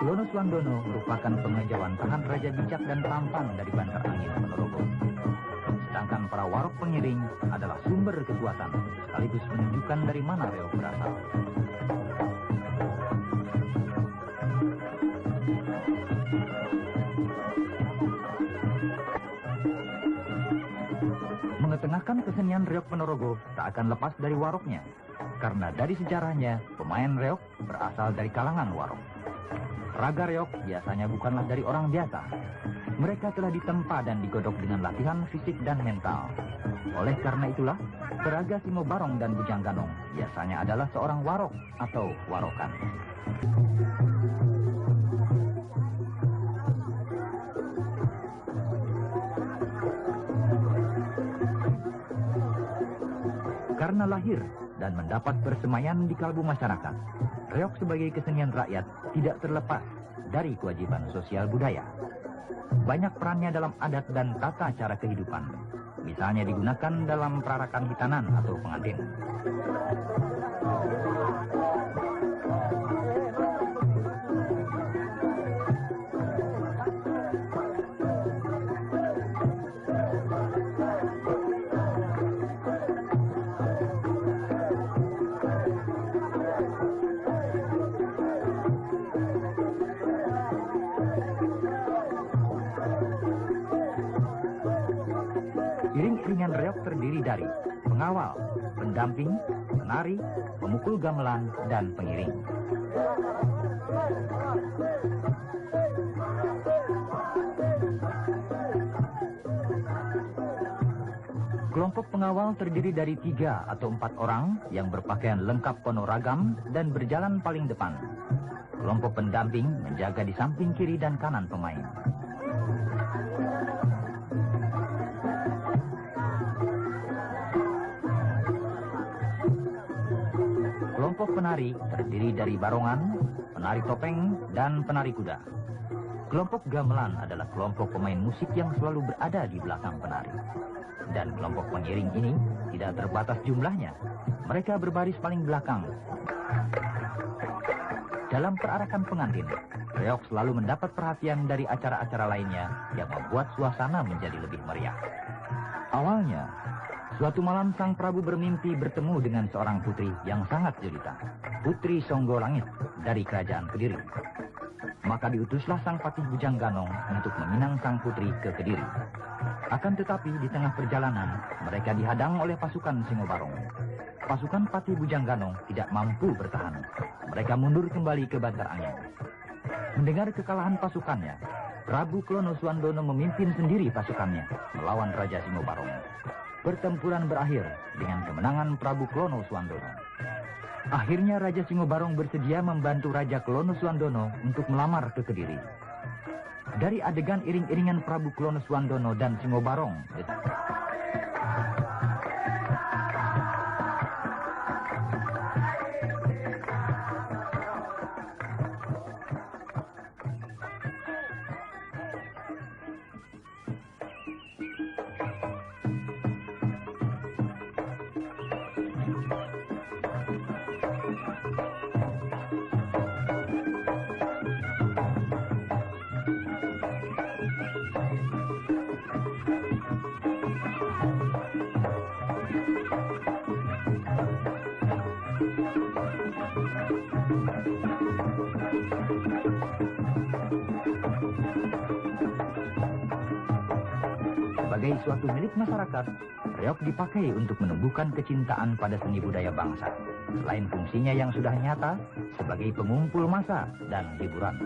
Klono Swandono merupakan pengajawan tahan raja bijak dan tampan dari Bantar Angin Ponorogo. Sedangkan para warok pengiring adalah sumber kekuatan, sekaligus menunjukkan dari mana reog berasal. Mengetengahkan kesenian reog Ponorogo tak akan lepas dari waroknya, karena dari sejarahnya pemain reog berasal dari kalangan warok. Raga reog biasanya bukanlah dari orang biasa. Mereka telah ditempa dan digodok dengan latihan fisik dan mental. Oleh karena itulah, Raga Simo Barong dan Bujang Ganong biasanya adalah seorang warok atau warokan. Karena lahir dan mendapat persemaian di kalbu masyarakat, reog sebagai kesenian rakyat tidak terlepas dari kewajiban sosial budaya. Banyak perannya dalam adat dan tata cara kehidupan. Misalnya digunakan dalam perarakan hitanan atau pengantin. Iring-iringan reog terdiri dari pengawal, pendamping, penari, pemukul gamelan, dan pengiring. Kelompok pengawal terdiri dari 3 atau 4 orang yang berpakaian lengkap penuh ragam dan berjalan paling depan. Kelompok pendamping menjaga di samping kiri dan kanan pemain. Kelompok penari terdiri dari barongan, penari topeng, dan penari kuda. Kelompok gamelan adalah kelompok pemain musik yang selalu berada di belakang penari. Dan kelompok pengiring ini tidak terbatas jumlahnya. Mereka berbaris paling belakang. Dalam perarakan pengantin, reog selalu mendapat perhatian dari acara-acara lainnya yang membuat suasana menjadi lebih meriah. Awalnya, suatu malam Sang Prabu bermimpi bertemu dengan seorang putri yang sangat jelita, Putri Songgo Langit dari Kerajaan Kediri. Maka diutuslah Sang Patih Bujang Ganong untuk meminang Sang Putri ke Kediri. Akan tetapi di tengah perjalanan, mereka dihadang oleh pasukan Singo Barong. Pasukan Patih Bujang Ganong tidak mampu bertahan. Mereka mundur kembali ke Bantar Angin. Mendengar kekalahan pasukannya, Prabu Klono Swandono memimpin sendiri pasukannya melawan Raja Singo Barong. Pertempuran berakhir dengan kemenangan Prabu Klono Swandono. Akhirnya Raja Singo Barong bersedia membantu Raja Klono Swandono untuk melamar ke Kediri. Dari adegan iring-iringan Prabu Klono Swandono dan Singo Barong, sebagai suatu milik masyarakat, reog dipakai untuk menumbuhkan kecintaan pada seni budaya bangsa. Selain fungsinya yang sudah nyata sebagai pengumpul massa dan hiburan.